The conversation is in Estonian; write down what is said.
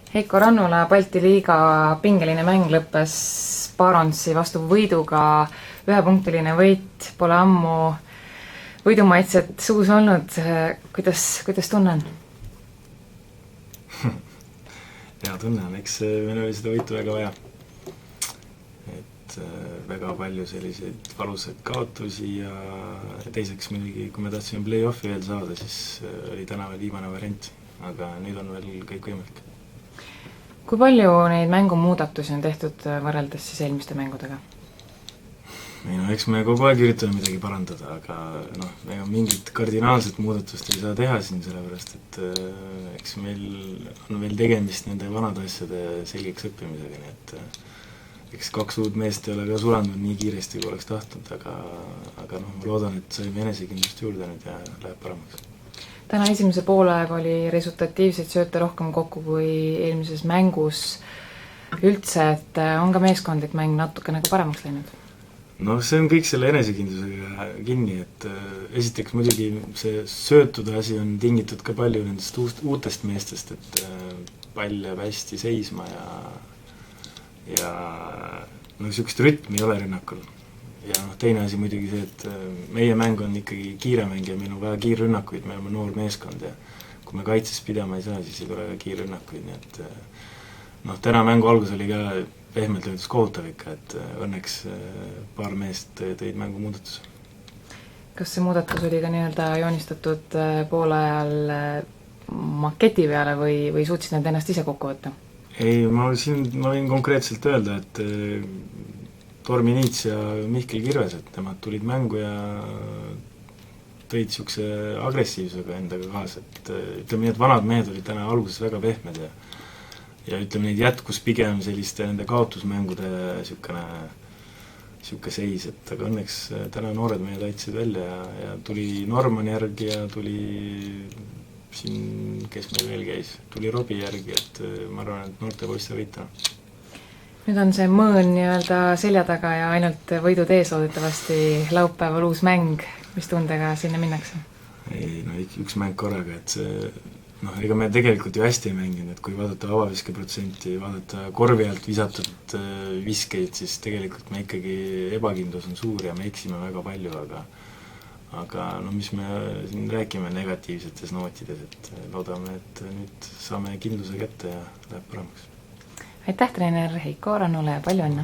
Heiko Rannula Balti liiga pingeline mäng lõppes Baronsi vastu võiduga, ühepunktiline võit, pole ammu võidumaitset suus olnud. Kuidas tunnen? Hea tunne on, eks meil oli seda võitu väga vaja. Väga palju selliseid valusaid kaotusi ja teiseks muidugi, kui me tahtsime play-offi veel saada, siis oli täna veel viimane variant, aga nüüd on veel kõik võimalik. Kui palju neid mängumuudatusi on tehtud võrreldes siis eelmiste mängudega? Eks me kogu aeg üritame midagi parandada, aga ega mingit kardinaalset muudatust ei saa teha siin, sellepärast et eks meil on veel tegemist nende vanade asjade selgeks õppimisega, nii et eks 2 uut meest ei ole ka sulanud nii kiiresti, kui oleks tahtnud, aga ma loodan, et saime enesekindlust juurde nüüd ja läheb paremaks. Täna esimese poolaeg oli resultatiivseid sööte rohkem kokku kui eelmises mängus üldse, et on ka meeskondlik mäng natukene ka paremaks läinud? See on kõik selle enesekindlusega kinni, et esiteks muidugi see söötude asi on tingitud ka palju nendest uutest meestest, et pall jääb hästi seisma ja niisugust rütmi ei ole rünnakul. Ja teine asi muidugi see, et meie mäng on ikkagi kiiremäng ja meil on vaja kiirrünnakuid, me oleme noor meeskond ja kui me kaitses pidama ei saa, siis ei tule ka kiirrünnakuid, nii et täna mängu algus oli ka pehmelt öeldes kohutav ikka, et õnneks paar meest tõid mängu muudatuse. Kas see muudatus oli ka nii-öelda joonistatud poole ajal maketi peale või suutsid need ennast ise kokku võtta? Ei, ma võin konkreetselt öelda, et Tormi Niits ja Mihkel Kirves, et nemad tulid mängu ja tõid niisuguse agressiivsusega endaga kaasa, et ütleme nii, et vanad mehed olid täna alguses väga pehmed ja ütleme, neid jätkus pigem selliste nende kaotusmängude niisugune seis, et aga õnneks täna noored mehed aitasid välja ja tuli Norman järgi ja tuli siin, kes meil veel käis, tuli Robi järgi, et ma arvan, et noorte poiste võita. Nüüd on see mõõn nii-öelda selja taga ja ainult võidud ees loodetavasti laupäeval uus mäng, mis tundega sinna minnakse? Ei, üks mäng korraga, et see, ega me tegelikult ju hästi ei mänginud, et kui vaadata avaviskeprotsenti, vaadata korvi alt visatud viskeid, siis tegelikult me ikkagi ebakindlus on suur ja me eksime väga palju, aga mis me siin räägime negatiivsetes nootides, et loodame, et nüüd saame kindluse kätte ja läheb paremaks. Aitäh, treener Heiko Rannula ja palju õnne!